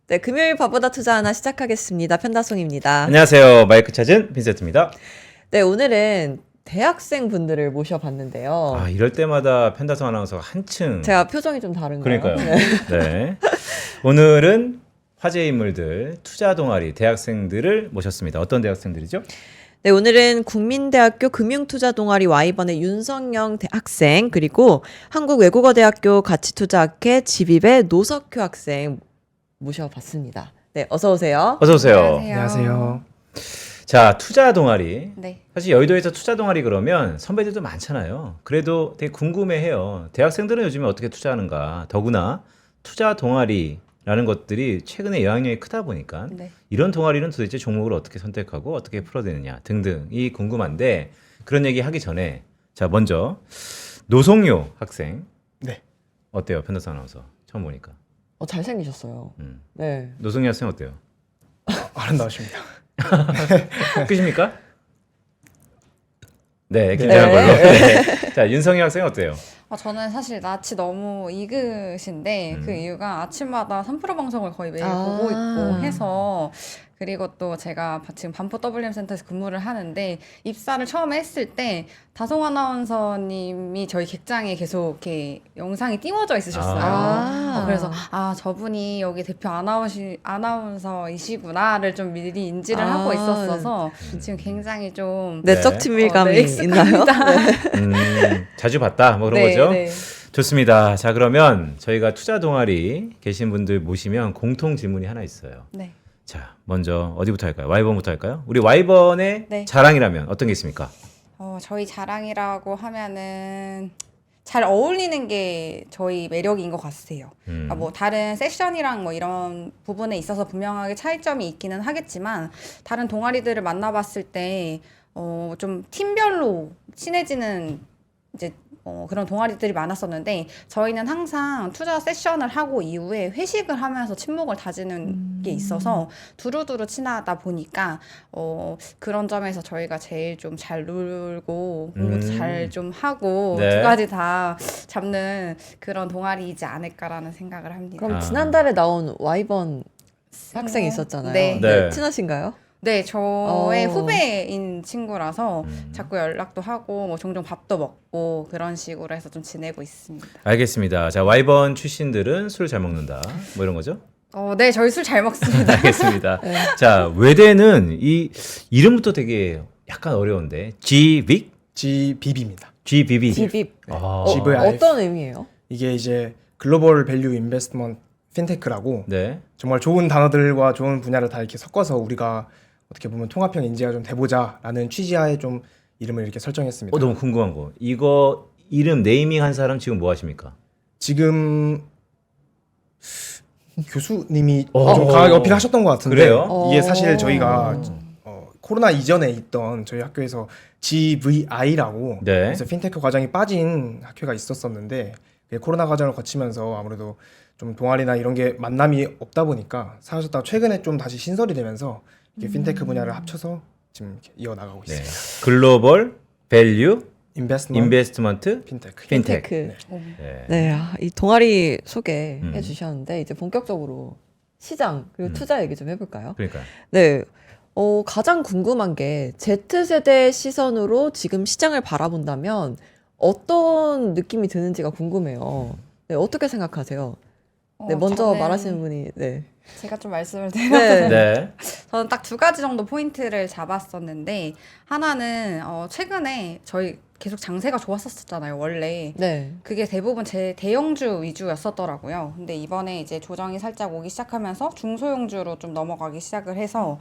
네, 금요일 바보다 투자 하나 시작하겠습니다. 편다송입니다. 안녕하세요. 마이크 찾은 빈센트입니다. 네, 오늘은 대학생 분들을 모셔봤는데요. 이럴 때마다 편다성 아나운서가 한층 제가 표정이 좀 다른가요? 그러니까요. 네. 네. 오늘은 화제 인물들, 투자 동아리 대학생들을 모셨습니다. 어떤 대학생들이죠? 네, 오늘은 국민대학교 금융투자동아리 Y번의 윤성영 학생, 그리고 한국외국어대학교 가치투자학회 지비배 노석효 학생 모셔봤습니다. 네, 어서 오세요. 어서 오세요. 안녕하세요. 자, 투자 동아리. 네. 사실 여의도에서 투자 동아리 그러면 선배들도 많잖아요. 그래도 되게 궁금해해요. 대학생들은 요즘에 어떻게 투자하는가. 더구나 투자 동아리라는 것들이 최근에 영향력이 크다 보니까 네. 이런 동아리는 도대체 종목을 어떻게 선택하고 어떻게 풀어내느냐 등등이 궁금한데 그런 얘기 하기 전에 자 먼저 노성요 학생 네. 어때요? 편다성 아나운서 처음 보니까 잘생기셨어요. 네. 노성요 학생 어때요? 아름다우십니다. 끝입니까? 네, 긴장한 걸로. 네. 자, 윤성희 학생 어때요? 저는 사실 낯이 너무 익으신데 그 이유가 아침마다 3프로 방송을 거의 매일 보고 있고 해서 그리고 또 제가 지금 반포 WM 센터에서 근무를 하는데 입사를 처음에 했을 때 다송 아나운서님이 저희 객장에 계속 이렇게 영상이 띄워져 있으셨어요. 그래서 저분이 여기 대표 아나운서이시구나를 좀 미리 인지를 하고 있었어서 지금 굉장히 좀 내적 친밀감이 네, 있나요? 익숙합니다. 자주 봤다 뭐 그런 네, 거죠? 네. 좋습니다. 자, 그러면 저희가 투자 동아리 계신 분들 모시면 공통 질문이 하나 있어요. 네. 자, 먼저 어디부터 할까요? Y번부터 할까요? 우리 Y번의 네. 자랑이라면 어떤 게 있습니까? 저희 자랑이라고 하면은 잘 어울리는 게 저희 매력인 것 같아요. 뭐 다른 세션이랑 뭐 이런 부분에 있어서 분명하게 차이점이 있기는 하겠지만 다른 동아리들을 만나봤을 때 좀 팀별로 친해지는 이제 그런 동아리들이 많았었는데 저희는 항상 투자 세션을 하고 이후에 회식을 하면서 친목을 다지는 게 있어서 두루두루 친하다 보니까 그런 점에서 저희가 제일 좀 잘 놀고 공부도 잘 좀 하고 네. 두 가지 다 잡는 그런 동아리이지 않을까라는 생각을 합니다. 그럼 지난달에 나온 Y번 학생이 있었잖아요. 네. 네. 친하신가요? 네, 저의 후배인 친구라서 자꾸 연락도 하고 뭐 종종 밥도 먹고 그런 식으로 해서 좀 지내고 있습니다. 알겠습니다. 자, Y번 출신들은 술 잘 먹는다. 뭐 이런 거죠? 네, 저희 술 잘 먹습니다. 알겠습니다. 자, 외대는 이 이름부터 되게 약간 어려운데 GVIC? GBB입니다. GBB. GBIP. GVIF. 어떤 의미예요? 이게 이제 글로벌 밸류 인베스트먼트 핀테크라고 네. 정말 좋은 단어들과 좋은 분야를 다 이렇게 섞어서 우리가 어떻게 보면 통합형 인재가 좀 돼보자라는 취지하에 좀 이름을 이렇게 설정했습니다. 너무 궁금한 거. 이거 이름 네이밍 한 사람 지금 뭐 하십니까? 지금 교수님이 어. 좀 강하게 어필하셨던 것 같은데 그래요? 이게 사실 저희가 코로나 이전에 있던 저희 학교에서 GVI라고 네. 그래서 핀테크 과정이 빠진 학교가 있었었는데 그게 코로나 과정을 거치면서 아무래도 좀 동아리나 이런 게 만남이 없다 보니까 사라졌다가 최근에 좀 다시 신설이 되면서 이렇게 핀테크 분야를 합쳐서 지금 이렇게 이어나가고 네. 있습니다. 글로벌 밸류 인베스트먼트 인베스트먼트 핀테크. 핀테크. 네. 네. 이 동아리 소개해 음. 주셨는데 이제 본격적으로 시장 그리고 투자 얘기 좀 해볼까요? 그러니까. 네. 가장 궁금한 게 Z세대 시선으로 지금 시장을 바라본다면 어떤 느낌이 드는지가 궁금해요. 네, 어떻게 생각하세요? 네, 먼저 저는 말하시는 분이 네. 제가 좀 말씀을 드려도 네. 네. 저는 딱 두 가지 정도 포인트를 잡았었는데 하나는 최근에 저희 계속 장세가 좋았었잖아요, 원래. 네. 그게 대부분 제 대형주 위주였었더라고요. 근데 이번에 이제 조정이 살짝 오기 시작하면서 중소형주로 좀 넘어가기 시작을 해서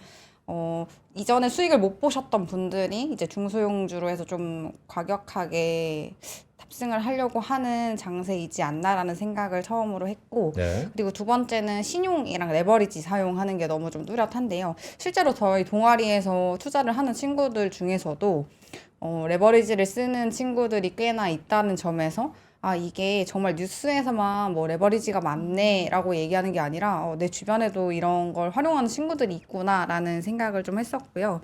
이전에 수익을 못 보셨던 분들이 이제 중소형주로 해서 좀 과격하게 탑승을 하려고 하는 장세이지 않나라는 생각을 처음으로 했고 네. 그리고 두 번째는 신용이랑 레버리지 사용하는 게 너무 좀 뚜렷한데요. 실제로 저희 동아리에서 투자를 하는 친구들 중에서도 레버리지를 쓰는 친구들이 꽤나 있다는 점에서 이게 정말 뉴스에서만 뭐 레버리지가 많네라고 얘기하는 게 아니라 내 주변에도 이런 걸 활용하는 친구들이 있구나라는 생각을 좀 했었고요.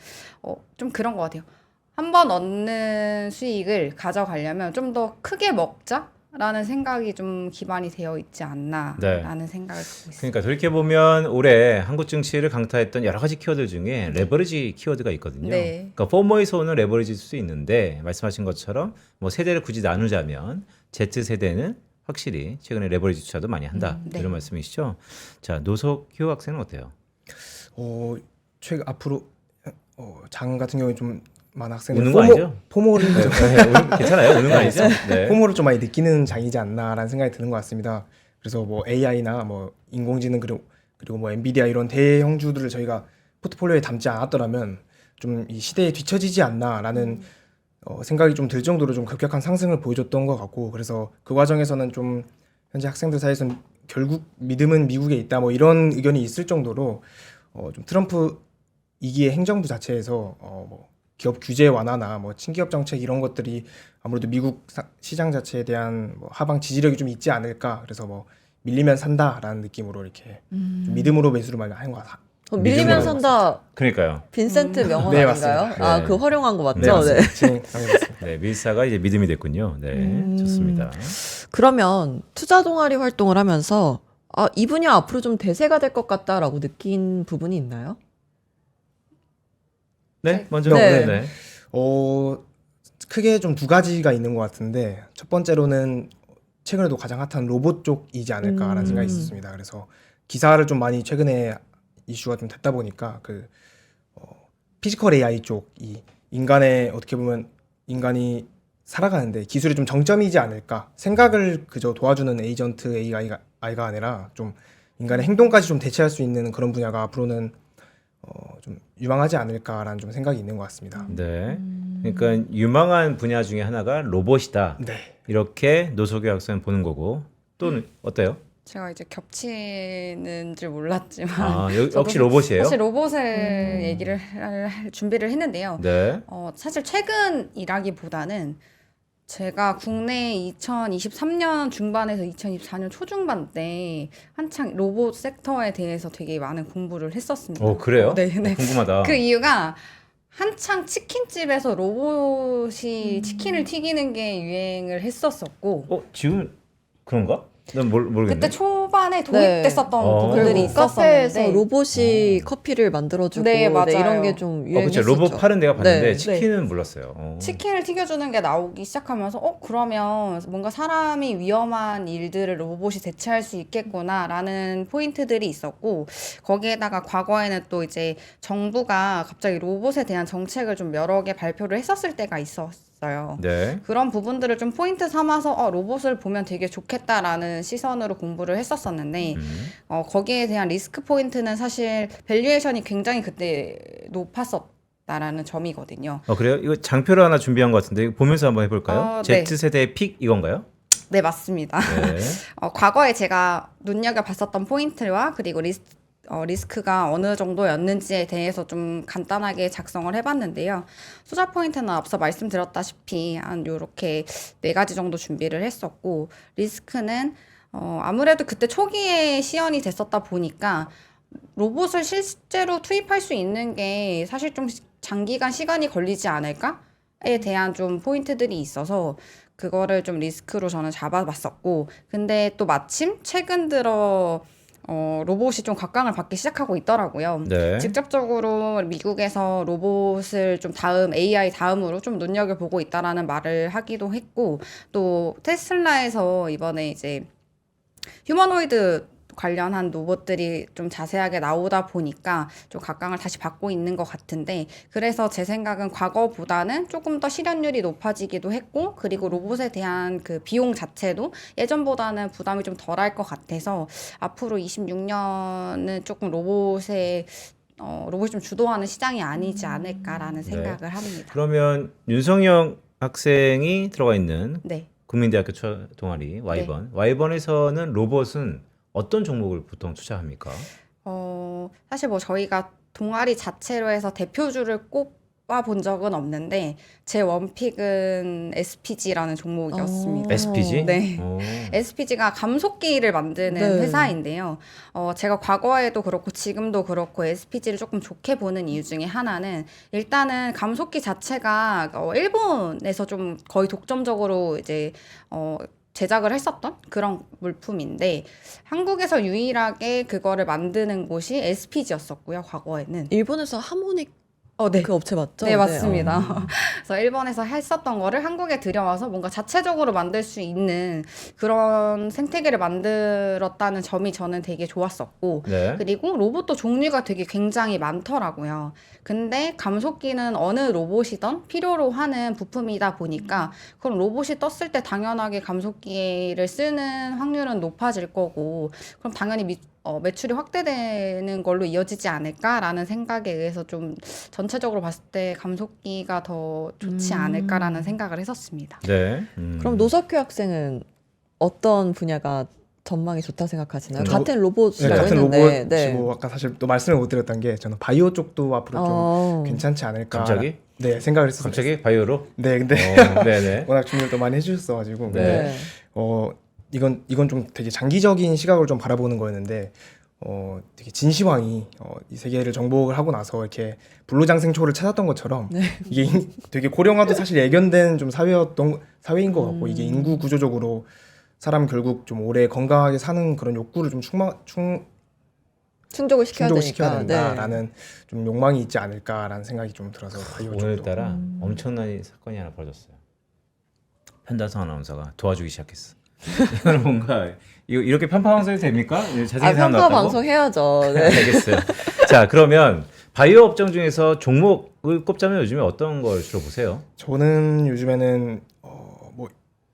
좀 그런 것 같아요. 한 번 얻는 수익을 가져가려면 좀 더 크게 먹자? 않나라는 생각이 좀 기반이 되어 있지 않나라는 생각을 갖고 있습니다. 그러니까 돌이켜보면 올해 한국 증시를 강타했던 여러 가지 키워드 중에 레버리지 키워드가 있거든요. 네. 그러니까 포머에서 오는 레버리지일 수 있는데 말씀하신 것처럼 뭐 세대를 굳이 나누자면 Z세대는 확실히 최근에 레버리지 투자도 많이 한다. 네. 이런 말씀이시죠. 자, 노석효 학생은 어때요? 최근 앞으로 장 같은 경우에 좀 많은 학생들 우는 거 아니죠? 포모를 괜찮아요? 우는 거 아니죠? 네. 포모를 좀 많이 느끼는 장이지 않나라는 생각이 드는 것 같습니다. 그래서 뭐 AI나 뭐 인공지능 그리고 뭐 엔비디아 이런 대형주들을 저희가 포트폴리오에 담지 않았더라면 좀 이 시대에 뒤처지지 않나라는 생각이 좀 들 정도로 좀 급격한 상승을 보여줬던 것 같고, 그래서 그 과정에서는 좀 현재 학생들 사이에서는 결국 믿음은 미국에 있다 뭐 이런 의견이 있을 정도로 좀 트럼프 2기의 행정부 자체에서 뭐 기업 규제 완화나 뭐 친기업 정책 이런 것들이 아무래도 미국 시장 자체에 대한 뭐 하방 지지력이 좀 있지 않을까. 그래서 뭐 밀리면 산다라는 느낌으로 이렇게 좀 믿음으로 매수를 많이 하는 것 같아요. 밀리면 믿음으로 산다. 빈센트 빈센트 명언 네, 아닌가요? 맞습니다. 네. 그 활용한 거 맞죠? 네, 맞습니다. 진행하겠습니다. 네, 밀사가 이제 믿음이 됐군요. 네, 좋습니다. 그러면 투자 동아리 활동을 하면서 이 분야 앞으로 좀 대세가 될 것 같다라고 느낀 부분이 있나요? 네, 먼저 네. 네. 크게 좀 두 가지가 있는 것 같은데, 첫 번째로는 최근에도 가장 핫한 로봇 쪽이지 않을까라는 생각이 있었습니다. 그래서 기사를 좀 많이 최근에 이슈가 좀 됐다 보니까 피지컬 AI 쪽이 인간의 어떻게 보면 인간이 살아가는데 기술이 좀 정점이지 않을까, 생각을 그저 도와주는 에이전트 AI가 아니라 좀 인간의 행동까지 좀 대체할 수 있는 그런 분야가 앞으로는 좀 유망하지 않을까라는 좀 생각이 있는 것 같습니다. 네. 그러니까 유망한 분야 중에 하나가 로봇이다. 네. 이렇게 노석유 학생 보는 거고 또 어때요? 제가 이제 겹치는 줄 몰랐지만 역시 로봇이에요? 사실 로봇을 얘기를 할 준비를 했는데요. 네. 사실 최근이라기보다는 제가 국내 2023년 중반에서 2024년 초중반 때 한창 로봇 섹터에 대해서 되게 많은 공부를 했었습니다. 그래요? 네, 네. 궁금하다. 그 이유가 한창 치킨집에서 로봇이 치킨을 튀기는 게 유행을 했었었고 지금 그런가? 난 모르겠네. 그때 초반에 도입됐었던 네. 부분들이 그리고 있었었는데 카페에서 로봇이 커피를 만들어주고 네, 맞아요. 이런 게 좀 그쵸. 유행했었죠. 로봇 팔은 내가 봤는데 네. 치킨은 몰랐어요. 치킨을 튀겨주는 게 나오기 시작하면서 그러면 뭔가 사람이 위험한 일들을 로봇이 대체할 수 있겠구나라는 포인트들이 있었고, 거기에다가 과거에는 또 이제 정부가 갑자기 로봇에 대한 정책을 좀 여러 개 발표를 했었을 때가 있었어요. 네. 그런 부분들을 좀 포인트 삼아서 로봇을 보면 되게 좋겠다라는 시선으로 공부를 했었었는데 거기에 대한 리스크 포인트는 사실 밸류에이션이 굉장히 그때 높았었다라는 점이거든요. 그래요? 이거 장표를 하나 준비한 것 같은데 보면서 한번 해볼까요? 네. Z세대의 픽 이건가요? 네, 맞습니다. 네. 과거에 제가 눈여겨봤었던 포인트와 그리고 리스크가 어느 정도였는지에 대해서 좀 간단하게 작성을 해봤는데요. 투자 포인트는 앞서 말씀드렸다시피 한 요렇게 4가지 정도 준비를 했었고, 리스크는 아무래도 그때 초기에 시연이 됐었다 보니까 로봇을 실제로 투입할 수 있는 게 사실 좀 장기간 시간이 걸리지 않을까에 대한 좀 포인트들이 있어서 그거를 좀 리스크로 저는 잡아봤었고, 근데 또 마침 최근 들어 로봇이 좀 각광을 받기 시작하고 있더라고요. 네. 직접적으로 미국에서 로봇을 좀 AI 다음으로 좀 눈여겨보고 있다라는 말을 하기도 했고, 또 테슬라에서 이번에 이제 휴머노이드 관련한 로봇들이 좀 자세하게 나오다 보니까 좀 각광을 다시 받고 있는 것 같은데, 그래서 제 생각은 과거보다는 조금 더 실현율이 높아지기도 했고, 그리고 로봇에 대한 그 비용 자체도 예전보다는 부담이 좀 덜할 것 같아서 앞으로 26년은 조금 로봇이 좀 주도하는 시장이 아니지 않을까라는 생각을 합니다. 그러면 윤성영 학생이 들어가 있는 네. 국민대학교 동아리 Y번에서는 로봇은 어떤 종목을 보통 투자합니까? 사실 뭐 저희가 동아리 자체로 해서 대표주를 꼽아 본 적은 없는데, 제 원픽은 SPG라는 종목이었습니다. SPG? 네. SPG가 감속기를 만드는 네. 회사인데요. 제가 과거에도 그렇고 지금도 그렇고 SPG를 조금 좋게 보는 이유 중에 하나는, 일단은 감속기 자체가 일본에서 좀 거의 독점적으로 이제 제작을 했었던 그런 물품인데 한국에서 유일하게 그거를 만드는 곳이 SPG였었고요. 과거에는. 일본에서 하모닉 네. 그 업체 맞죠? 네, 맞습니다. 어. 그래서 일본에서 했었던 거를 한국에 들여와서 뭔가 자체적으로 만들 수 있는 그런 생태계를 만들었다는 점이 저는 되게 좋았었고, 네. 그리고 로봇도 종류가 되게 굉장히 많더라고요. 근데 감속기는 어느 로봇이든 필요로 하는 부품이다 보니까 그럼 로봇이 떴을 때 당연하게 감속기를 쓰는 확률은 높아질 거고, 그럼 당연히 매출이 확대되는 걸로 이어지지 않을까라는 생각에 의해서 좀 전체적으로 봤을 때 감속기가 더 좋지 않을까라는 생각을 했었습니다. 네. 그럼 노석규 학생은 어떤 분야가 전망이 좋다 생각하시나요? 저- 같은 로봇이라고 같은 했는데. 로봇이고 아까 사실 또 말씀을 못 드렸던 게 저는 바이오 쪽도 앞으로 좀 괜찮지 않을까. 갑자기? 네, 생각을 했었어요. 갑자기 바이오로? 네, 근데 네네. 워낙 준비를 또 많이 해주셨어가지고 네. 이건 좀 되게 장기적인 시각으로 좀 바라보는 거였는데 되게 진시황이 이 세계를 정복을 하고 나서 이렇게 불로장생초를 찾았던 것처럼 이게 되게 고령화도 사실 예견된 좀 사회인 것 같고 이게 인구 구조적으로 사람 결국 좀 오래 건강하게 사는 그런 욕구를 좀 충족을 시켜야 충족을 되니까. 시켜야 네. 된다라는 좀 욕망이 있지 않을까라는 생각이 좀 들어서 바이오 쪽도 오늘따라 엄청난 사건이 하나 벌어졌어요. 편다성 아나운서가 도와주기 시작했어. 이거는 뭔가 이렇게 편파 방송이 됩니까? 자세히 편파 생각났다고? 방송 해야죠. 네. 알겠어요. 자, 그러면 바이오 업종 중에서 종목을 꼽자면 요즘에 어떤 걸 주로 보세요? 저는 요즘에는 뭐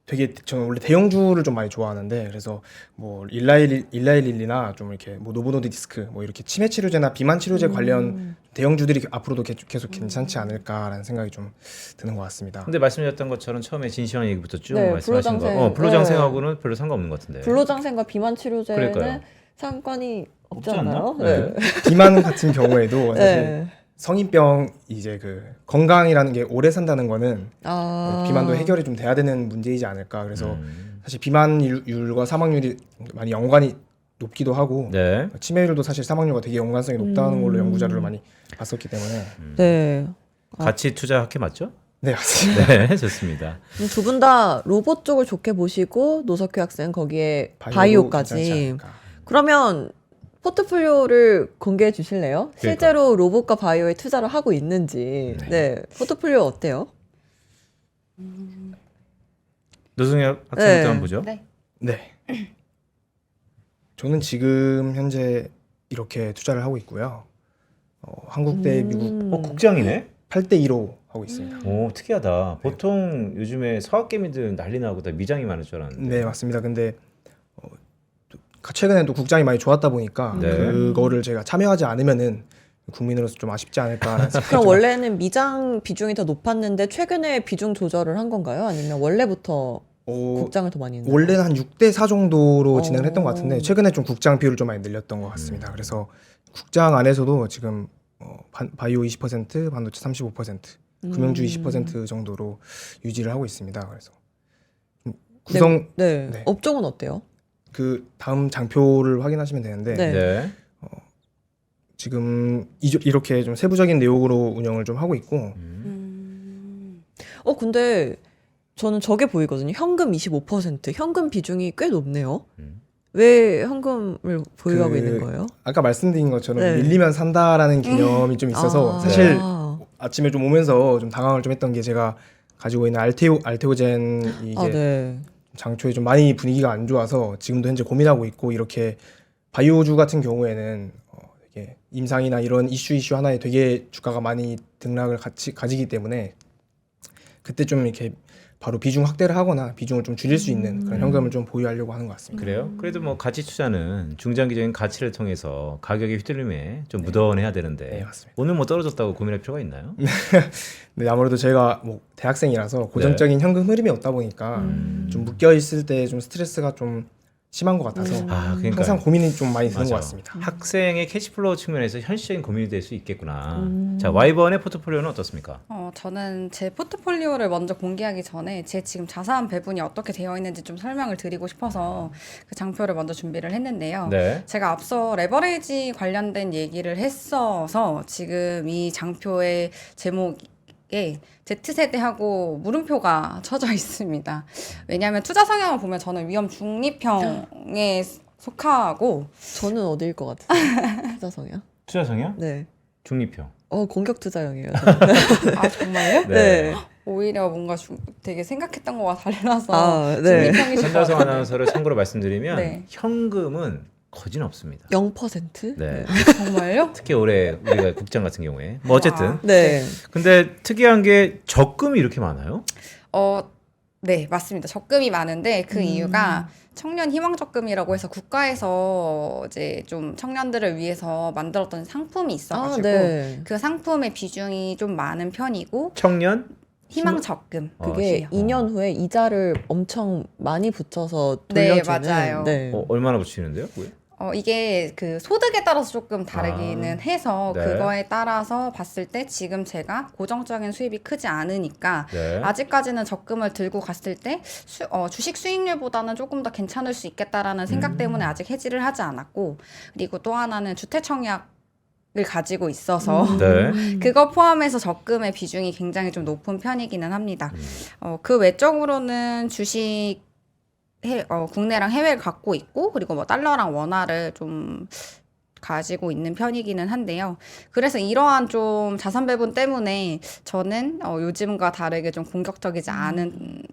되게 저는 원래 대형주를 좀 많이 좋아하는데 그래서 뭐 일라일릴리나 좀 이렇게 뭐 노보노디스크 뭐 이렇게 치매 치료제나 비만 치료제 관련 대형주들이 앞으로도 계속 괜찮지 않을까라는 생각이 좀 드는 것 같습니다. 근데 말씀드렸던 것처럼 처음에 진시황 얘기부터 쭉 네, 말씀하신 불로장생. 거. 불로장생하고는 별로 상관없는 것 같은데. 불로장생과 비만 치료제는 그러니까요. 상관이 없지 없지 않나? 않나요? 네. 비만 같은 경우에도 사실 네. 성인병 이제 그 건강이라는 게 오래 산다는 거는 비만도 해결이 좀 돼야 되는 문제이지 않을까. 그래서 사실 비만율과 사망률이 많이 연관이 높기도 하고 네. 치매율도 사실 사망률과 되게 연관성이 높다는 걸로 연구 자료를 많이 봤었기 때문에 네. 가치 투자 학회 맞죠? 네 맞습니다. 네, 좋습니다. 두 분 다 로봇 쪽을 좋게 보시고 노석규 학생 거기에 바이오도 괜찮지 바이오까지. 않을까. 그러면 포트폴리오를 공개해 주실래요? 실제로 로봇과 바이오에 투자를 하고 있는지. 네. 포트폴리오 어때요? 노승혁 학생부터 네. 한번 보죠. 네. 네. 저는 지금 현재 이렇게 투자를 하고 있고요. 한국 대 미국 국장이네. 8대 2로 하고 있습니다. 오, 특이하다. 보통 요즘에 서학개미들 난리 나고 다 미장이 많을 줄 알았는데. 네 맞습니다. 근데 최근에 또 국장이 많이 좋았다 보니까 네. 그거를 제가 참여하지 않으면은 국민으로서 좀 아쉽지 않을까라는 생각이 그럼 좀 원래는 미장 비중이 더 높았는데 최근에 비중 조절을 한 건가요? 아니면 원래부터 국장을 더 많이 했나요? 원래는 한 6대 4 정도로 진행을 했던 것 어. 같은데 최근에 좀 국장 비율을 좀 많이 늘렸던 것 같습니다. 그래서 국장 안에서도 지금 바이오 20%, 반도체 35%, 금융주 20% 정도로 유지를 하고 있습니다. 그래서 구성 네. 네. 업종은 어때요? 그 다음 장표를 확인하시면 되는데 네. 네. 지금 이렇게 좀 세부적인 내용으로 운영을 좀 하고 있고 근데 저는 저게 보이거든요. 현금 25%. 현금 비중이 꽤 높네요. 왜 현금을 보유하고 그 있는 거예요? 아까 말씀드린 것처럼 네. 밀리면 산다라는 개념이 좀 있어서 아. 사실 아. 아침에 좀 오면서 좀 당황을 좀 했던 게 제가 가지고 있는 알테오젠 이게 네. 장초에 좀 많이 분위기가 안 좋아서 지금도 현재 고민하고 있고 이렇게 바이오주 같은 경우에는 되게 임상이나 이런 이슈 하나에 되게 주가가 많이 등락을 가지기 때문에 그때 좀 이렇게 바로 비중 확대를 하거나 비중을 좀 줄일 수 있는 그런 현금을 좀 보유하려고 하는 것 같습니다. 그래요? 그래도 뭐 가치 투자는 중장기적인 가치를 통해서 가격의 휘둘림에 좀 무던해야 되는데 네, 맞습니다. 오늘 뭐 떨어졌다고 고민할 필요가 있나요? 네, 아무래도 제가 뭐 대학생이라서 고정적인 현금 흐름이 없다 보니까 좀 묶여 있을 때 좀 스트레스가 좀 심한 것 같아서 그러니까 항상 고민이 좀 많이 드는 맞아. 것 같습니다. 학생의 캐시플로우 측면에서 현실적인 고민이 될 수 있겠구나. 자, 와이번의 포트폴리오는 어떻습니까? 저는 제 포트폴리오를 먼저 공개하기 전에 제 지금 자산 배분이 어떻게 되어 있는지 좀 설명을 드리고 싶어서 그 장표를 먼저 준비를 했는데요. 네. 제가 앞서 레버리지 관련된 얘기를 했어서 지금 이 장표의 제목이 에 Z세대하고 물음표가 쳐져 있습니다. 왜냐하면 투자 성향을 보면 저는 위험 중립형에 속하고 저는 어디일 것 같아요? 투자 성향? 투자 성향? 네. 중립형. 공격 투자형이에요. 아 정말요? 네. 오히려 뭔가 되게 생각했던 거와 달라서 아, 네. 중립형이실 것 손다성 같아요. 아나운서를 참고로 말씀드리면 네. 현금은 거진 없습니다. 0%? 네. 정말요? 특히 올해 우리가 국장 같은 경우에 뭐 어쨌든 아, 네. 근데 특이한 게 적금이 이렇게 많아요? 네, 맞습니다. 적금이 많은데 그 이유가 청년 희망 적금이라고 해서 국가에서 이제 좀 청년들을 위해서 만들었던 상품이 있어가지고 네. 그 상품의 비중이 좀 많은 편이고 청년 희망 적금 그게 2년 후에 이자를 엄청 많이 붙여서 네, 돌려주는. 맞아요. 네. 얼마나 붙이는데요? 그게? 이게 그 소득에 따라서 조금 다르기는 해서 네. 그거에 따라서 봤을 때 지금 제가 고정적인 수입이 크지 않으니까 네. 아직까지는 적금을 들고 갔을 때 주식 수익률보다는 조금 더 괜찮을 수 있겠다라는 생각 때문에 아직 해지를 하지 않았고 그리고 또 하나는 주택 청약을 가지고 있어서 네. 그거 포함해서 적금의 비중이 굉장히 좀 높은 편이기는 합니다. 그 외적으로는 주식 국내랑 해외를 갖고 있고 그리고 뭐 달러랑 원화를 좀 가지고 있는 편이기는 한데요. 그래서 이러한 좀 자산 배분 때문에 저는 요즘과 다르게 좀 공격적이지 않은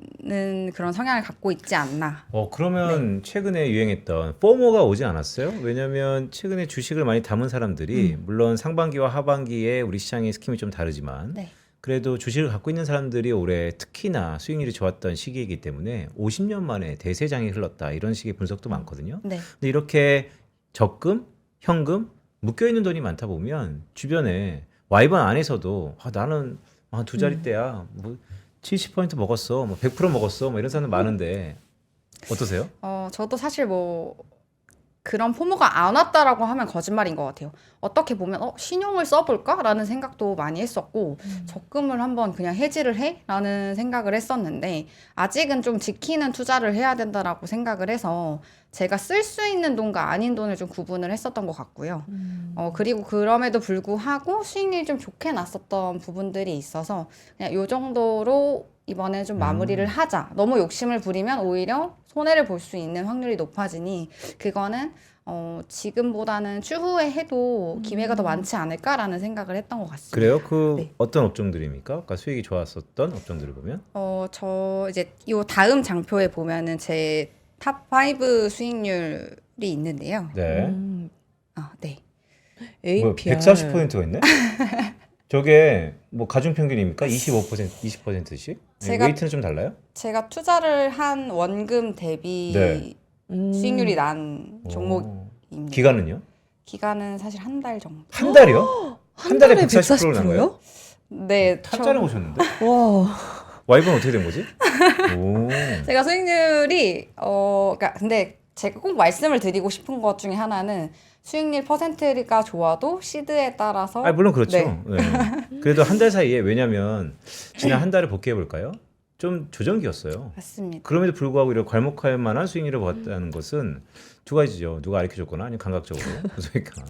그런 성향을 갖고 있지 않나. 그러면 최근에 유행했던 포모가 오지 않았어요? 왜냐면 최근에 주식을 많이 담은 사람들이 물론 상반기와 하반기에 우리 시장의 스킴이 좀 다르지만 네. 그래도 주식을 갖고 있는 사람들이 올해 특히나 수익률이 좋았던 시기이기 때문에 50년 만에 대세장이 흘렀다 이런 식의 분석도 많거든요. 네. 근데 이렇게 적금, 현금 묶여 있는 돈이 많다 보면 주변에 와이번 안에서도 나는 두 자릿대야 뭐 70% 먹었어, 뭐 100% 먹었어, 뭐 이런 사람 많은데 어떠세요? 저도 사실 뭐 그런 포모가 안 왔다라고 하면 거짓말인 것 같아요. 어떻게 보면 신용을 써볼까라는 생각도 많이 했었고 적금을 한번 그냥 해지를 해?라는 생각을 했었는데 아직은 좀 지키는 투자를 해야 된다라고 생각을 해서 제가 쓸 수 있는 돈과 아닌 돈을 좀 구분을 했었던 것 같고요. 그리고 그럼에도 불구하고 수익률이 좀 좋게 났었던 부분들이 있어서 그냥 요 정도로 이번에 좀 마무리를 하자. 너무 욕심을 부리면 오히려 손해를 볼 수 있는 확률이 높아지니 그거는 지금보다는 추후에 해도 기회가 더 많지 않을까라는 생각을 했던 것 같습니다. 그래요? 네. 어떤 업종들입니까? 아까 수익이 좋았었던 업종들을 보면 저 이제 요 다음 장표에 보면은 제 탑 5 수익률이 있는데요. 네. 네. 뭐 APR. 140%가 있네? 저게 뭐 가중 평균입니까? 25%, 20%씩? 제가- 웨이트는 좀 달라요? 제가 투자를 한 원금 대비 네. 수익률이 난 오. 종목입니다. 기간은요? 기간은 사실 한 달 정도. 한 달이요? 한 달에 140%를 난 거예요? 140%요? 네, 타짜를 오셨는데? 와. 와이프는 어떻게 된 거지? 오. 제가 수익률이 그러니까 근데 제가 꼭 말씀을 드리고 싶은 것 중에 하나는 수익률 퍼센트가 좋아도 시드에 따라서 물론 그렇죠. 네. 네. 그래도 한 달 사이에 왜냐면 지난 한 달을 복귀해 볼까요? 좀 조정기였어요. 맞습니다. 그럼에도 불구하고 이렇게 괄목할 만한 수익률을 보았다는 것은 두 가지죠. 누가 가르쳐줬거나 아니면 감각적으로. 그러니까.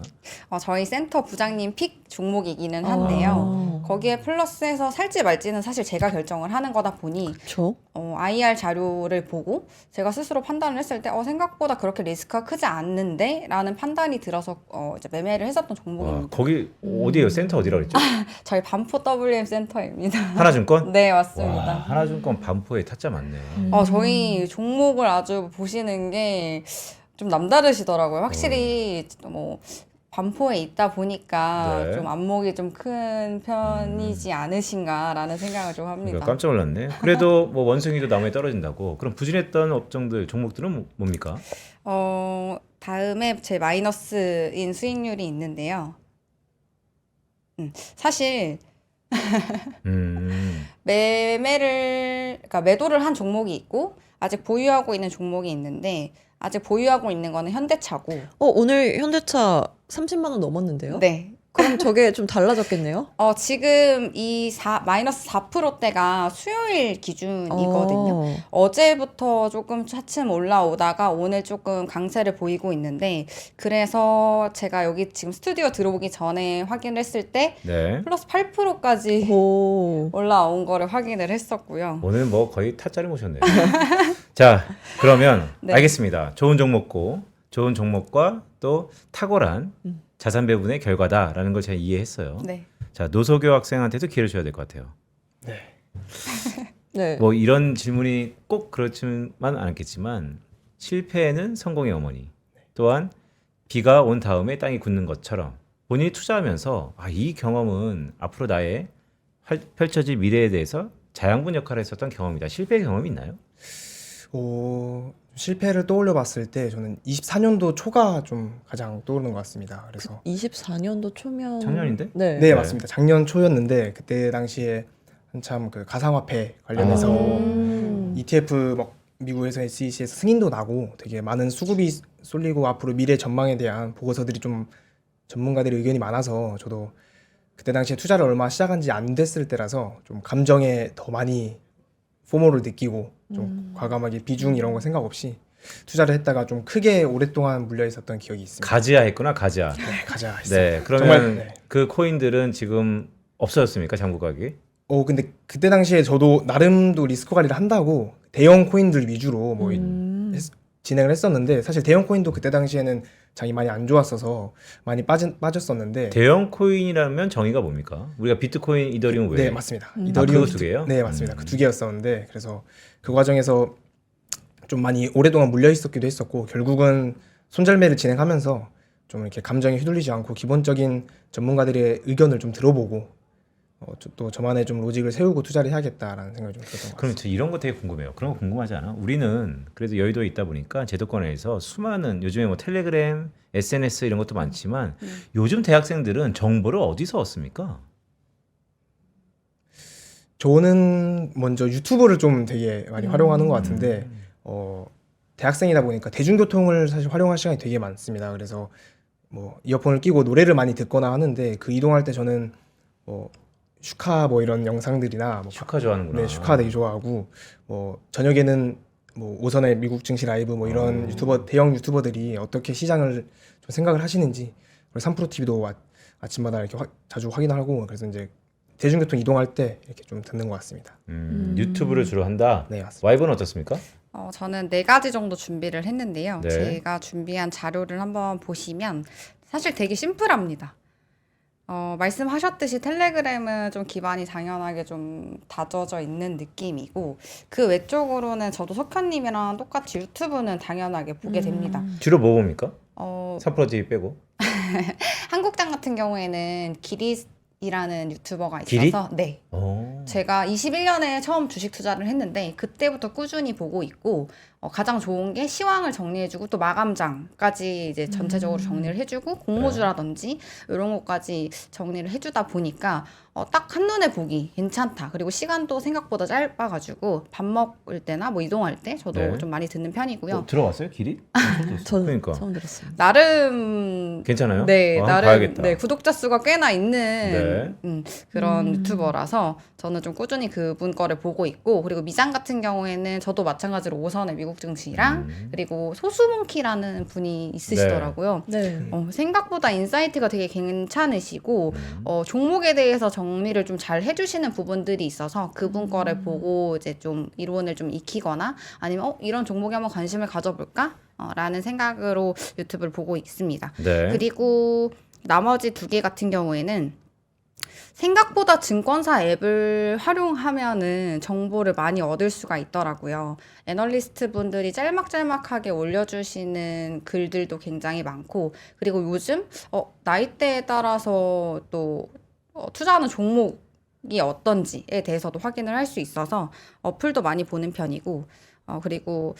저희 센터 부장님 픽 종목이기는 한데요. 거기에 플러스해서 살지 말지는 사실 제가 결정을 하는 거다 보니 그렇죠. IR 자료를 보고 제가 스스로 판단을 했을 때 생각보다 그렇게 리스크가 크지 않는데 라는 판단이 들어서 이제 매매를 했었던 와, 종목입니다. 거기 어디예요? 센터 어디라 그랬죠? 저희 반포 WM 센터입니다. 하나증권? 네, 와, 맞습니다. 하나증권 반포에 타짜 많네. 저희 종목을 아주 보시는 게 좀 남다르시더라고요. 확실히 뭐 반포에 있다 보니까 네. 좀 안목이 좀 큰 편이지 않으신가라는 생각을 좀 합니다. 그러니까 깜짝 놀랐네. 그래도 뭐 원숭이도 나무에 떨어진다고. 그럼 부진했던 업종들, 종목들은 뭡니까? 다음에 제 마이너스인 수익률이 있는데요. 사실 그러니까 매도를 한 종목이 있고 아직 보유하고 있는 종목이 있는데 아직 보유하고 있는 거는 현대차고 오늘 현대차 30만 원 넘었는데요? 네. 그럼 저게 좀 달라졌겠네요? 지금 이 마이너스 4%대가 수요일 기준이거든요. 어제부터 조금 차츰 올라오다가 오늘 조금 강세를 보이고 있는데, 그래서 제가 여기 지금 스튜디오 들어오기 전에 확인을 했을 때 네. 플러스 8%까지 오. 올라온 거를 확인을 했었고요. 오늘 뭐 거의 타짜를 모셨네요. 자, 그러면 네. 알겠습니다. 좋은 종목과 또 탁월한 자산 배분의 결과다라는 걸 제가 이해했어요. 네. 자, 노소교 학생한테도 기회를 줘야 될 것 같아요. 네. 네. 뭐 이런 질문이 꼭 그렇지만 않겠지만 실패는 성공의 어머니. 또한 비가 온 다음에 땅이 굳는 것처럼 본인이 투자하면서 이 경험은 앞으로 나의 펼쳐질 미래에 대해서 자양분 역할을 했었던 경험이다. 실패 경험이 있나요? 실패를 떠올려 봤을 때 저는 24년도 초가 좀 가장 떠오르는 것 같습니다. 그래서 24년도 초면 작년인데? 네. 네, 맞습니다. 작년 초였는데 그때 당시에 한참 그 가상화폐 관련해서 ETF 막 미국에서 SEC에서 승인도 나고 되게 많은 수급이 쏠리고 앞으로 미래 전망에 대한 보고서들이 좀 전문가들의 의견이 많아서 저도 그때 당시에 투자를 얼마 시작한 지 안 됐을 때라서 좀 감정에 더 많이 포모를 느끼고 좀 과감하게 비중 이런 거 생각 없이 투자를 했다가 좀 크게 오랫동안 물려 있었던 기억이 있습니다. 가지야 했구나, 가지야. 네, 가자 했어요. 네, 그러면 정말, 네. 그 코인들은 지금 없어졌습니까, 장부 가격이? 근데 그때 당시에 저도 나름도 리스크 관리를 한다고 대형 코인들 위주로 뭐 진행을 했었는데 사실 대형 코인도 그때 당시에는 장이 많이 안 좋았어서 많이 빠졌었는데 대형 코인이라면 정의가 뭡니까? 우리가 비트코인, 이더리움 외에 네, 맞습니다. 그거 두 개예요? 네, 맞습니다. 그 두 개였었는데 그래서 그 과정에서 좀 많이 오랫동안 물려 있었기도 했었고 결국은 손절매를 진행하면서 좀 이렇게 감정에 휘둘리지 않고 기본적인 전문가들의 의견을 좀 들어보고 또 저만의 좀 로직을 세우고 투자를 해야겠다라는 생각이 좀 들었던 것 그럼 같습니다. 저 이런 거 되게 궁금해요. 그런 거 궁금하지 않아? 우리는 그래도 여의도에 있다 보니까 제도권에서 수많은 요즘에 뭐 텔레그램, SNS 이런 것도 많지만 요즘 대학생들은 정보를 어디서 얻습니까? 저는 먼저 유튜브를 좀 되게 많이 활용하는 것 같은데 대학생이다 보니까 대중교통을 사실 활용할 시간이 되게 많습니다. 그래서 뭐 이어폰을 끼고 노래를 많이 듣거나 하는데 그 이동할 때 저는 뭐 슈카 뭐 이런 영상들이나 뭐 슈카 좋아하는구나. 네, 슈카 되게 좋아하고 뭐 저녁에는 뭐 오선의 미국 증시 라이브 뭐 이런 대형 유튜버들이 어떻게 시장을 좀 생각을 하시는지 그리고 3프로 TV도 아침마다 이렇게 자주 확인하고 그래서 이제 대중교통 이동할 때 이렇게 좀 듣는 것 같습니다. 유튜브를 주로 한다. 네, 맞습니다. 와이브는 어떻습니까? 저는 4가지 정도 준비를 했는데요. 네. 제가 준비한 자료를 한번 보시면 사실 되게 심플합니다. 말씀하셨듯이 텔레그램은 좀 기반이 당연하게 좀 다져져 있는 느낌이고 그 외적으로는 저도 석현님이랑 똑같이 유튜브는 당연하게 보게 됩니다. 주로 뭐 봅니까? 3프로 TV 빼고. 한국장 같은 경우에는 기릿이라는 유튜버가 기릿? 있어서 네. 제가 21년에 처음 주식 투자를 했는데 그때부터 꾸준히 보고 있고 가장 좋은 게 시황을 정리해주고 또 마감장까지 이제 전체적으로 정리를 해주고 공모주라든지 이런 것까지 정리를 해주다 보니까 딱 한눈에 보기 괜찮다. 그리고 시간도 생각보다 짧아가지고 밥 먹을 때나 뭐 이동할 때 저도 네. 좀 많이 듣는 편이고요. 들어갔어요, 길이? 저는 그러니까 처음 들었습니다. 나름 괜찮아요? 네, 나름 봐야겠다. 네, 구독자 수가 꽤나 있는 그런 유튜버라서 저는 좀 꾸준히 그분 거를 보고 있고 그리고 미장 같은 경우에는 저도 마찬가지로 오선의 미국 증시랑 그리고 소수몽키라는 분이 있으시더라고요. 네. 생각보다 인사이트가 되게 괜찮으시고 종목에 대해서 정리를 좀 잘 해주시는 부분들이 있어서 그분 거를 보고 이제 좀 이론을 좀 익히거나 아니면 이런 종목에 한번 관심을 가져볼까? 라는 생각으로 유튜브를 보고 있습니다. 네. 그리고 나머지 2개 같은 경우에는 생각보다 증권사 앱을 활용하면은 정보를 많이 얻을 수가 있더라고요. 애널리스트 분들이 짤막짤막하게 올려주시는 글들도 굉장히 많고, 그리고 요즘 나이대에 따라서 또 투자하는 종목이 어떤지에 대해서도 확인을 할 수 있어서 어플도 많이 보는 편이고, 그리고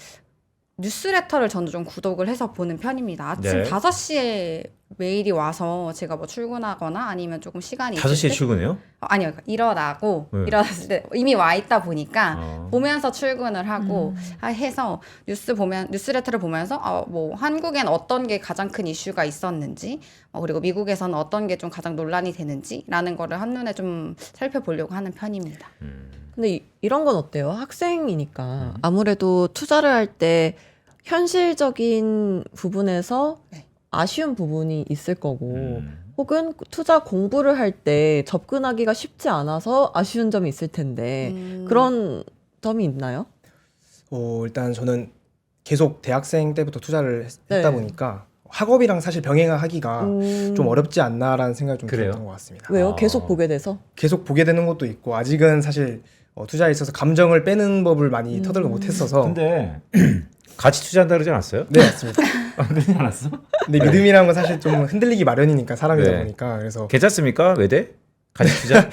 뉴스레터를 저는 좀 구독을 해서 보는 편입니다. 아침 네. 5시에 메일이 와서 제가 뭐 출근하거나 아니면 조금 시간이 있을 5시에 때 출근해요? 아니요. 일어나고 네. 일어났을 때 이미 와 있다 보니까 어. 보면서 출근을 하고 해서 뉴스레터를 보면서 뭐 한국엔 어떤 게 가장 큰 이슈가 있었는지 그리고 미국에서는 어떤 게 좀 가장 논란이 되는지라는 거를 한눈에 좀 살펴보려고 하는 편입니다. 근데 이런 건 어때요? 학생이니까 아무래도 투자를 할 때 현실적인 부분에서 네. 아쉬운 부분이 있을 거고 혹은 투자 공부를 할 때 접근하기가 쉽지 않아서 아쉬운 점이 있을 텐데 그런 점이 있나요? 일단 저는 계속 대학생 때부터 투자를 네. 했다 보니까 학업이랑 사실 병행하기가 좀 어렵지 않나라는 생각이 좀 그래요? 들었던 것 같습니다. 왜요? 아. 계속 보게 돼서? 계속 보게 되는 것도 있고 아직은 사실 투자에 있어서 감정을 빼는 법을 많이 터득을 못했어서 근데 같이 투자한다 그러지 않았어요? 네 맞습니다. 그러지 않았어? 근데 믿음이라는 건 사실 좀 흔들리기 마련이니까 사람이다 네. 보니까 그래서 괜찮습니까? 외대? 같이 투자?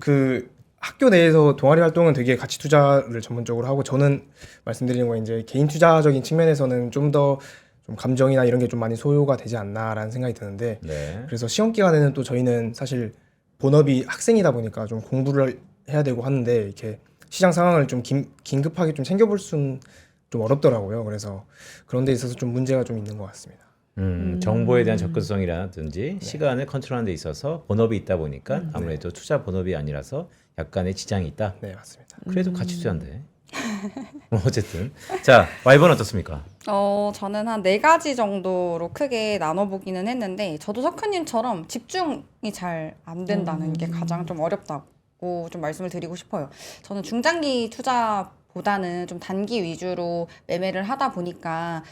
그 학교 내에서 동아리 활동은 되게 가치 투자를 전문적으로 하고 저는 말씀드리는 건 이제 개인 투자적인 측면에서는 좀 더 좀 감정이나 이런 게 좀 많이 소요가 되지 않나라는 생각이 드는데 네. 그래서 시험 기간에는 또 저희는 사실 본업이 학생이다 보니까 좀 공부를 해야 되고 하는데 이렇게 시장 상황을 좀 긴급하게 좀 챙겨볼 수는 좀 어렵더라고요. 그래서 그런 데 있어서 좀 문제가 좀 있는 것 같습니다. 정보에 대한 접근성이라든지 시간을 컨트롤하는 데 있어서 본업이 있다 보니까 아무래도 투자 본업이 아니라서 약간의 지장이 있다. 네 맞습니다. 그래도 같이 투자인데. 뭐 어쨌든 자 와이번은 어떻습니까? 저는 한 4가지 정도로 크게 나눠보기는 했는데 저도 석현님처럼 집중이 잘 안 된다는 게 가장 좀 어렵다고 좀 말씀을 드리고 싶어요. 저는 중장기 투자보다는 좀 단기 위주로 매매를 하다 보니까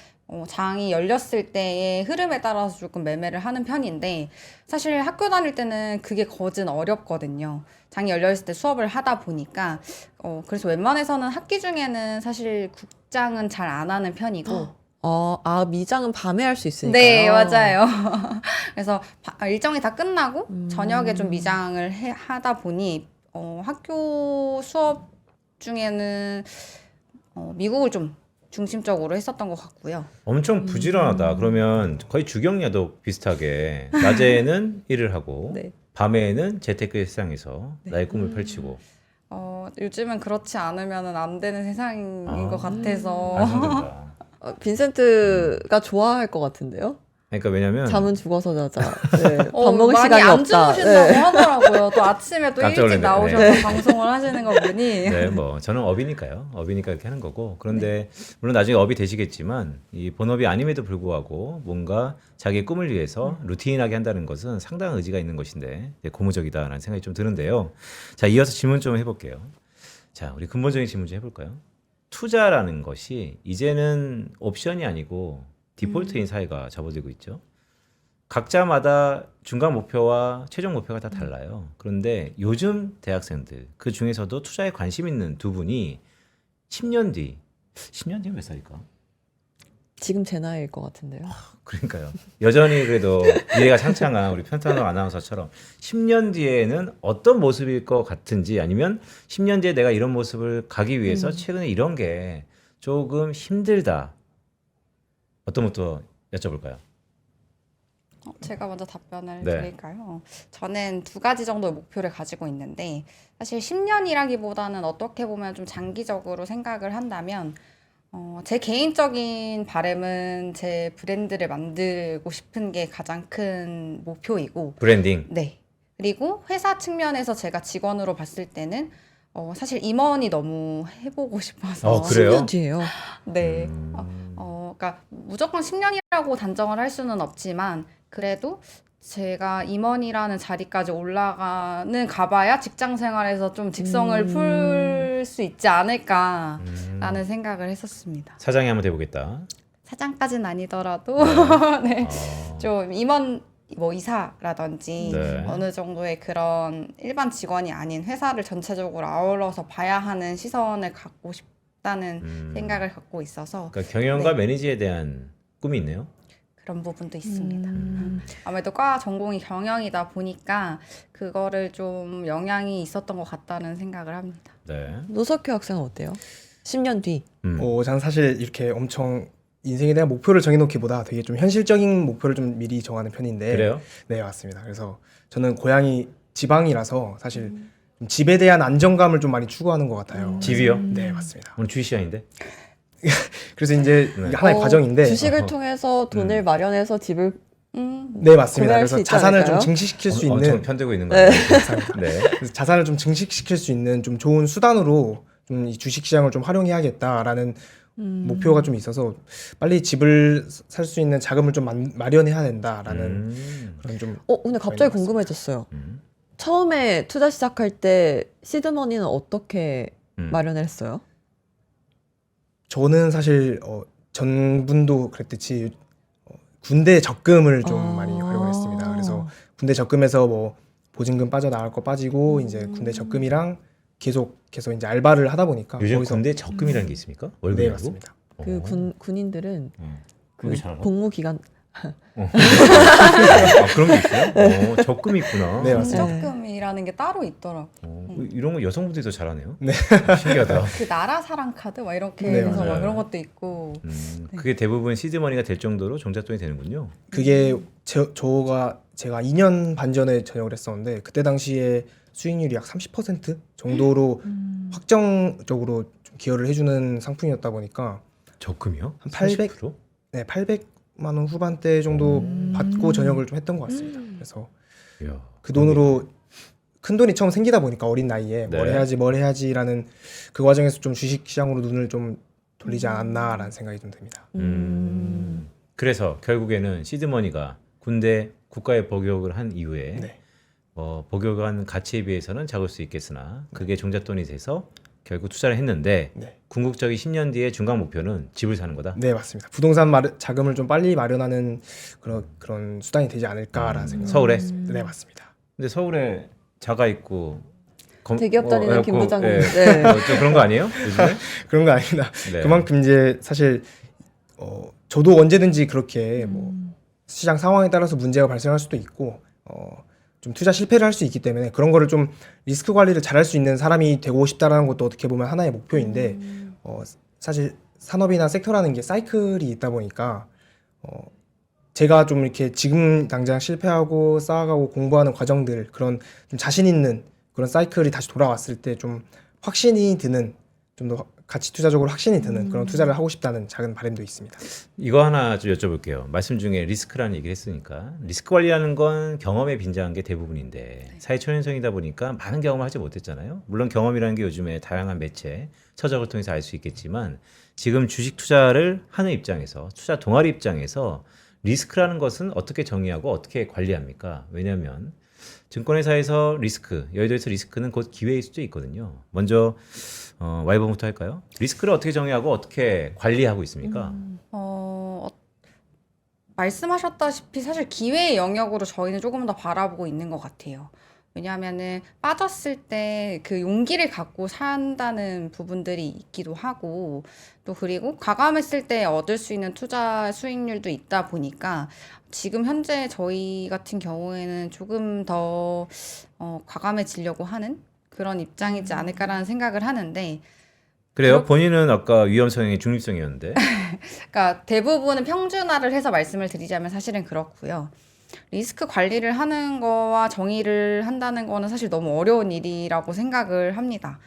장이 열렸을 때의 흐름에 따라서 조금 매매를 하는 편인데 사실 학교 다닐 때는 그게 거진 어렵거든요. 장이 열려있을 때 수업을 하다 보니까 그래서 웬만해서는 학기 중에는 사실 국장은 잘 안 하는 편이고 미장은 밤에 할 수 있으니까요. 네, 맞아요. 그래서 일정이 다 끝나고 저녁에 좀 미장을 하다 보니 학교 수업 중에는 미국을 좀 중심적으로 했었던 것 같고요. 엄청 부지런하다. 그러면 거의 주경야도 비슷하게 낮에는 일을 하고 네. 밤에는 재테크 시장에서 나의 꿈을 펼치고 요즘은 그렇지 않으면 안 되는 세상인 것 같아서. 안 힘들다. 빈센트가 좋아할 것 같은데요? 그러니까 왜냐면 잠은 죽어서 자자. 네, 밥 먹을 많이 시간이 안 없다. 주무신다고 네. 하더라고요. 또 아침에 또 깜짝 일찍 놀랐네. 나오셔서 네. 방송을 하시는 거 보니. 네, 뭐 저는 업이니까요. 업이니까 이렇게 하는 거고. 그런데 물론 나중에 업이 되시겠지만 이 본업이 아님에도 불구하고 뭔가 자기의 꿈을 위해서 루틴하게 한다는 것은 상당한 의지가 있는 것인데 고무적이다라는 생각이 좀 드는데요. 자, 이어서 질문 좀 해볼게요. 자, 우리 근본적인 질문 좀 해볼까요? 투자라는 것이 이제는 옵션이 아니고 디폴트인 사회가 접어들고 있죠. 각자마다 중간 목표와 최종 목표가 다 달라요. 그런데 요즘 대학생들 그 중에서도 투자에 관심 있는 두 분이 10년 뒤면 몇 살일까? 지금 제 나이일 것 같은데요. 그러니까요. 여전히 그래도 미래가 창창한 우리 편탄호 아나운서처럼 10년 뒤에는 어떤 모습일 것 같은지 아니면 10년 뒤에 내가 이런 모습을 가기 위해서 최근에 이런 게 조금 힘들다. 어떤 것도 여쭤볼까요? 제가 먼저 답변을 네. 드릴까요? 저는 2가지 정도의 목표를 가지고 있는데 사실 10년이라기보다는 어떻게 보면 좀 장기적으로 생각을 한다면 제 개인적인 바람은 제 브랜드를 만들고 싶은 게 가장 큰 목표이고 브랜딩. 네. 그리고 회사 측면에서 제가 직원으로 봤을 때는 사실 임원이 너무 해보고 싶어서 그래요? 10년 뒤에요. 네. 그러니까 무조건 10년이라고 단정을 할 수는 없지만 그래도 제가 임원이라는 자리까지 올라가는 가봐야 직장 생활에서 좀 직성을 풀 수 있지 않을까라는 생각을 했었습니다. 사장이 한번 해보겠다. 사장까지는 아니더라도 네. 좀 임원 뭐 이사라든지 네. 어느 정도의 그런 일반 직원이 아닌 회사를 전체적으로 아울러서 봐야 하는 시선을 갖고 싶다는 생각을 갖고 있어서 그러니까 경영과 네. 매니지에 대한 꿈이 있네요. 그런 부분도 있습니다. 아무래도 과 전공이 경영이다 보니까 그거를 좀 영향이 있었던 것 같다는 생각을 합니다. 네. 노석효 학생은 어때요? 10년 뒤. 저는 사실 이렇게 엄청 인생에 대한 목표를 정해놓기보다 되게 좀 현실적인 목표를 좀 미리 정하는 편인데. 그래요? 네, 맞습니다. 그래서 저는 고향이 지방이라서 사실 좀 집에 대한 안정감을 좀 많이 추구하는 것 같아요. 집이요? 네, 맞습니다. 오늘 주식 시간인데. 그래서 이제 네. 이게 하나의 과정인데. 주식을 통해서 돈을 마련해서 집을 네, 맞습니다. 구매할 수 그래서 있지 자산을 않을까요? 좀 증식시킬 수 엄청 있는 편들고 있는 거예요. 네. 그래서 자산을 좀 증식시킬 수 있는 좀 좋은 수단으로 좀 이 주식 시장을 좀 활용해야겠다라는 목표가 좀 있어서 빨리 집을 살 수 있는 자금을 좀 마련해야 된다라는 그런 좀 근데 갑자기 궁금해졌어요. 음. 처음에 투자 시작할 때 시드머니는 어떻게 마련을 했어요? 저는 사실 전분도 그랬듯이 군대 적금을 좀 많이 활용을 했습니다. 그래서 군대 적금에서 뭐 보증금 빠져나갈 거 빠지고 이제 군대 적금이랑 계속해서 이제 알바를 하다 보니까 요즘 거기서 군대 적금이라는 게 있습니까? 네, 월급이라고? 맞습니다. 그 군인들은 그 그게 잘 알아? 복무 기간 그런 게 있어요? 적금이 있구나. 네, 맞습니다. 적금이라는 게 따로 있더라고. 이런 거 여성분들이 더 잘하네요. 네. 신기하다. 그 나라 사랑 카드 막 이렇게 네, 해서 맞아요. 막 그런 것도 있고. 그게 대부분 시드머니가 될 정도로 종잣돈이 되는군요. 그게 제가 2년 반 전에 전역을 했었는데 그때 당시에 수익률이 약 30% 정도로 확정적으로 좀 기여를 해주는 상품이었다 보니까 적금이요? 한 800? 30%? 네, 800만 원 후반대 정도 받고 전역을 좀 했던 것 같습니다. 그래서 이야, 그 돈으로 큰 돈이 처음 생기다 보니까 어린 나이에 네. 뭘 해야지라는 그 과정에서 좀 주식 시장으로 눈을 좀 돌리지 않았나라는 생각이 좀 듭니다. 그래서 결국에는 시드머니가 군대 국가에 복역을 한 이후에 네. 복역한 가치에 비해서는 작을 수 있겠으나 그게 종잣돈이 돼서 결국 투자를 했는데 네. 궁극적인 10년 뒤의 중간 목표는 집을 사는 거다. 네, 맞습니다. 부동산 자금을 좀 빨리 마련하는 그런 수단이 되지 않을까라는 생각. 서울에? 네, 맞습니다. 근데 서울에 자가 있고 대기업 다니는 김 부장님. 예. 네. 좀 그런 거 아니에요? 요즘에? 그런 거 아닙니다. 네. 그만큼 이제 사실 저도 언제든지 그렇게 뭐 시장 상황에 따라서 문제가 발생할 수도 있고 좀 투자 실패를 할 수 있기 때문에 그런 거를 좀 리스크 관리를 잘할 수 있는 사람이 되고 싶다라는 것도 어떻게 보면 하나의 목표인데 사실 산업이나 섹터라는 게 사이클이 있다 보니까 제가 좀 이렇게 지금 당장 실패하고 쌓아가고 공부하는 과정들 그런 좀 자신 있는 그런 사이클이 다시 돌아왔을 때 좀 확신이 드는 좀 더 가치 투자적으로 확신이 드는 그런 투자를 하고 싶다는 작은 바람도 있습니다. 이거 하나 좀 여쭤볼게요. 말씀 중에 리스크라는 얘기를 했으니까 리스크 관리하는 건 경험에 빈자한 게 대부분인데 사회 초년생이다 보니까 많은 경험을 하지 못했잖아요. 물론 경험이라는 게 요즘에 다양한 매체, 서적을 통해서 알 수 있겠지만 지금 주식 투자를 하는 입장에서 투자 동아리 입장에서 리스크라는 것은 어떻게 정의하고 어떻게 관리합니까? 왜냐하면 증권회사에서 리스크, 여의도에서 리스크는 곧 기회일 수도 있거든요. 먼저 와이번부터 할까요? 리스크를 어떻게 정의하고 어떻게 관리하고 있습니까? 말씀하셨다시피 사실 기회의 영역으로 저희는 조금 더 바라보고 있는 것 같아요. 왜냐하면은 빠졌을 때 그 용기를 갖고 산다는 부분들이 있기도 하고 또 그리고 과감했을 때 얻을 수 있는 투자 수익률도 있다 보니까 지금 현재 저희 같은 경우에는 조금 더 과감해지려고 하는 그런 입장이지 않을까라는 생각을 하는데 그래요? 본인은 아까 위험성이 중립성이었는데 그러니까 대부분은 평준화를 해서 말씀을 드리자면 사실은 그렇고요. 리스크 관리를 하는 거와 정의를 한다는 거는 사실 너무 어려운 일이라고 생각을 합니다.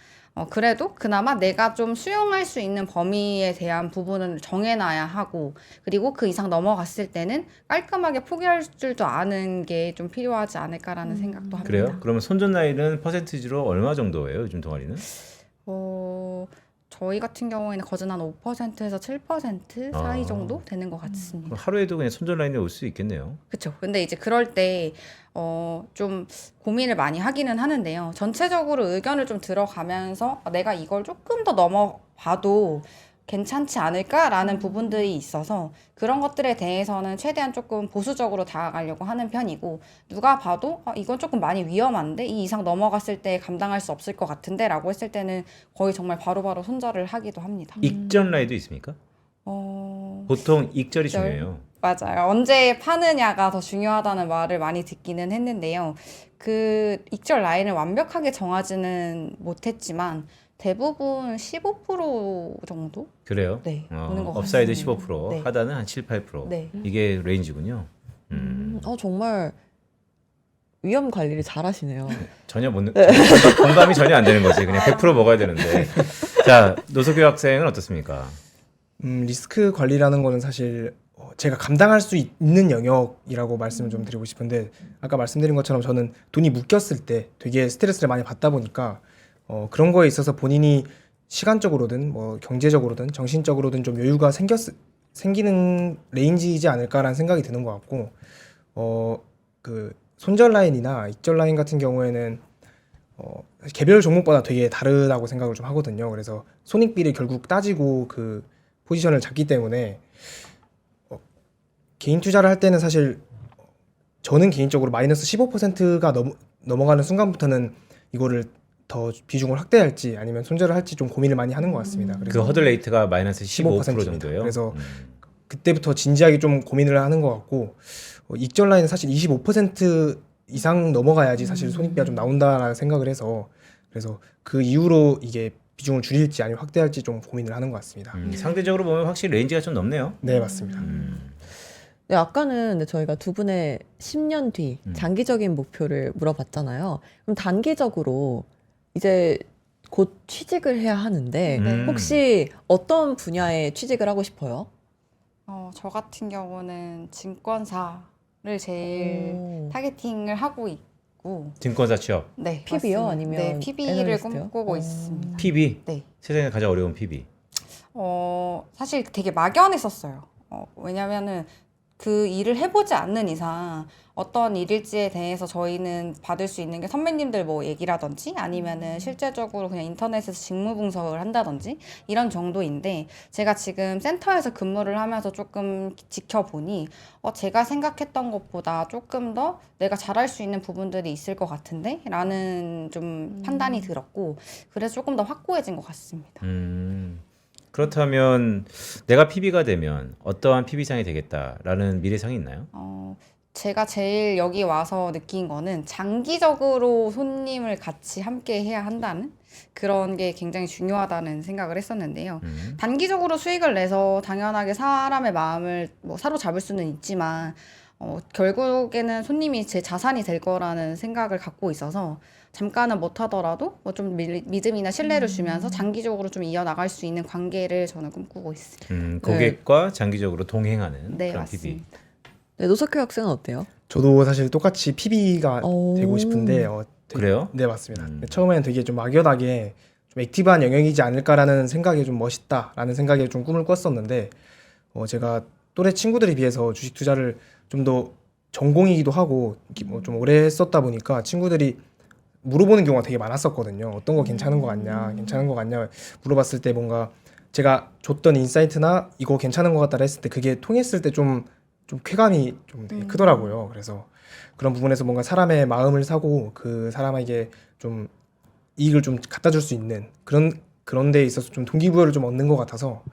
그래도 그나마 내가 좀 수용할 수 있는 범위에 대한 부분을 정해놔야 하고 그리고 그 이상 넘어갔을 때는 깔끔하게 포기할 줄도 아는 게 좀 필요하지 않을까라는 생각도 합니다. 그래요? 그러면 손절 나이는 퍼센티지로 얼마 정도예요? 요즘 동아리는? 저희 같은 경우에는 거진 한 5%에서 7% 사이 정도 되는 것 같습니다. 그럼 하루에도 그냥 손절 라인에 올 수 있겠네요. 그렇죠. 근데 이제 그럴 때 좀 고민을 많이 하기는 하는데요. 전체적으로 의견을 좀 들어가면서 내가 이걸 조금 더 넘어봐도 괜찮지 않을까라는 부분들이 있어서 그런 것들에 대해서는 최대한 조금 보수적으로 다가가려고 하는 편이고 누가 봐도 이건 조금 많이 위험한데 이 이상 넘어갔을 때 감당할 수 없을 것 같은데 라고 했을 때는 거의 정말 바로바로 손절을 하기도 합니다. 익전 라인도 있습니까? 보통 익절이 익절? 중요해요. 맞아요. 언제 파느냐가 더 중요하다는 말을 많이 듣기는 했는데요. 그 익절 라인을 완벽하게 정하지는 못했지만 대부분 15% 정도? 그래요? 네, 보는 것 업사이드 같습니다. 15%, 네. 하단은 한 7, 8%. 네. 이게 레인지군요. 정말 위험 관리를 잘 하시네요. 전혀 못 공감이 전혀 안 되는 거지. 그냥 100% 먹어야 되는데. 자, 노석규 학생은 어떻습니까? 리스크 관리라는 거는 사실 제가 감당할 수 있는 영역이라고 말씀을 좀 드리고 싶은데 아까 말씀드린 것처럼 저는 돈이 묶였을 때 되게 스트레스를 많이 받다 보니까 그런 거에 있어서 본인이 시간적으로든 뭐 경제적으로든 정신적으로든 좀 여유가 생기는 레인지이지 않을까라는 생각이 드는 것 같고 그 손절 라인이나 익절 라인 같은 경우에는 개별 종목마다 되게 다르다고 생각을 좀 하거든요. 그래서 손익비를 결국 따지고 그 포지션을 잡기 때문에 개인 투자를 할 때는 사실 저는 개인적으로 마이너스 15%가 넘어가는 순간부터는 이거를 더 비중을 확대할지 아니면 손절을 할지 좀 고민을 많이 하는 것 같습니다. 그 그래서 허들 레이트가 마이너스 15% 15% 정도예요. 그래서 그때부터 진지하게 좀 고민을 하는 것 같고 익절 라인은 사실 25% 이상 넘어가야지 사실 손익비가 좀 나온다라는 생각을 해서 그래서 그 이후로 이게 비중을 줄일지 아니면 확대할지 좀 고민을 하는 것 같습니다. 상대적으로 보면 확실히 레인지가 좀 넓네요. 네, 맞습니다. 네, 아까는 근데 저희가 두 분의 10년 뒤 장기적인 목표를 물어봤잖아요. 그럼 단기적으로 이제 곧 취직을 해야 하는데 혹시 어떤 분야에 취직을 하고 싶어요? 저 같은 경우는 증권사를 제일 오. 타겟팅을 하고 있고, 증권사 취업. 네, PB요? 맞습니다. 아니면 네, PB를 애널리스트요? 꿈꾸고 있습니다. PB. 네. 세상에 가장 어려운 PB. 사실 되게 막연했었어요. 왜냐면은 그 일을 해보지 않는 이상 어떤 일일지에 대해서 저희는 받을 수 있는 게 선배님들 뭐 얘기라든지 아니면은 실제적으로 그냥 인터넷에서 직무 분석을 한다든지 이런 정도인데 제가 지금 센터에서 근무를 하면서 조금 지켜보니 제가 생각했던 것보다 조금 더 내가 잘할 수 있는 부분들이 있을 것 같은데 라는 좀 판단이 들었고 그래서 조금 더 확고해진 것 같습니다. 그렇다면 내가 PB가 되면 어떠한 PB상이 되겠다라는 미래상이 있나요? 제가 제일 여기 와서 느낀 거는 장기적으로 손님을 같이 함께 해야 한다는 그런 게 굉장히 중요하다는 생각을 했었는데요. 단기적으로 수익을 내서 당연하게 사람의 마음을 뭐 사로잡을 수는 있지만 결국에는 손님이 제 자산이 될 거라는 생각을 갖고 있어서 잠깐은 못 하더라도 뭐 좀 믿음이나 신뢰를 주면서 장기적으로 좀 이어나갈 수 있는 관계를 저는 꿈꾸고 있습니다. 고객과 장기적으로 동행하는 네, 그런 맞습니다. PB. 네, 노석규 학생은 어때요? 저도 사실 똑같이 PB가 오. 되고 싶은데 그래요? 네, 맞습니다. 처음에는 되게 좀 막연하게 좀 액티브한 영역이지 않을까라는 생각에 좀 멋있다라는 생각에 좀 꿈을 꿨었는데 제가 또래 친구들에 비해서 주식 투자를 좀 더 전공이기도 하고 뭐 좀 오래 했었다 보니까 친구들이 물어보는 경우가 되게 많았었거든요. 어떤 거 괜찮은 거 같냐, 괜찮은 거 같냐 물어봤을 때 뭔가 제가 줬던 인사이트나 이거 괜찮은 거 같다 했을 때 그게 통했을 때 좀 쾌감이 좀 되게 크더라고요. 그래서 그런 부분에서 뭔가 사람의 마음을 사고 그 사람에게 좀 이익을 좀 갖다 줄 수 있는 그런 데에 있어서 좀 동기부여를 좀 얻는 것 같아서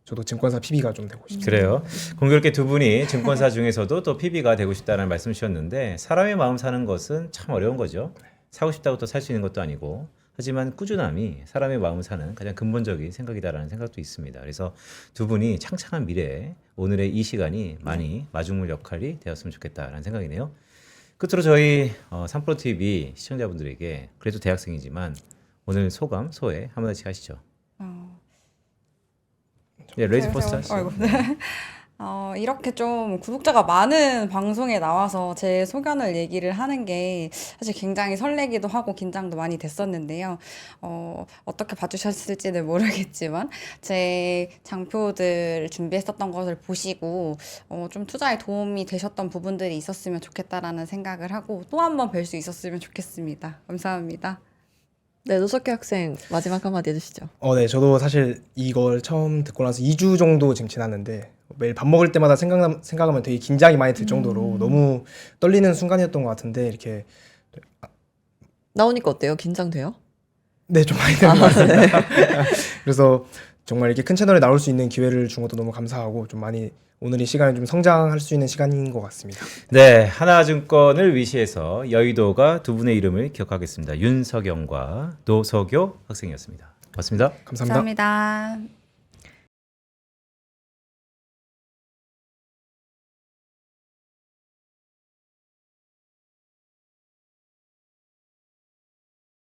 저도 증권사 PB가 좀 되고 싶습니다. 그래요. 공교롭게 두 분이 증권사 중에서도 또 PB가 되고 싶다는 말씀 주셨는데 사람의 마음 사는 것은 참 어려운 거죠. 사고 싶다고 또 살 수 있는 것도 아니고 하지만 꾸준함이 사람의 마음을 사는 가장 근본적인 생각이다라는 생각도 있습니다. 그래서 두 분이 창창한 미래에 오늘의 이 시간이 많이 마중물 역할이 되었으면 좋겠다라는 생각이네요. 끝으로 저희 삼프로TV 시청자분들에게 그래도 대학생이지만 오늘 소감, 소회 한마디씩 하시죠. 네, 레이즈 포스트 하시죠. 아이고, 네. 이렇게 좀 구독자가 많은 방송에 나와서 제 소견을 얘기를 하는 게 사실 굉장히 설레기도 하고 긴장도 많이 됐었는데요. 어떻게 봐주셨을지는 모르겠지만 제 장표들 준비했었던 것을 보시고 좀 투자에 도움이 되셨던 부분들이 있었으면 좋겠다라는 생각을 하고 또 한 번 뵐 수 있었으면 좋겠습니다. 감사합니다. 네, 노석규 학생 마지막 한마디 해주시죠. 네, 저도 사실 이걸 처음 듣고 나서 2주 정도 지금 지났는데 매일 밥 먹을 때마다 생각하면 되게 긴장이 많이 들 정도로 너무 떨리는 순간이었던 것 같은데 이렇게 나오니까 어때요? 긴장돼요? 네, 좀 많이 되는 것 같습니다. 그래서 정말 이렇게 큰 채널에 나올 수 있는 기회를 준 것도 너무 감사하고 좀 많이 오늘 이 시간에 좀 성장할 수 있는 시간인 것 같습니다. 네, 하나증권을 위시해서 여의도가 두 분의 이름을 기억하겠습니다. 윤석영과 노석요 학생이었습니다. 고맙습니다. 감사합니다. 감사합니다.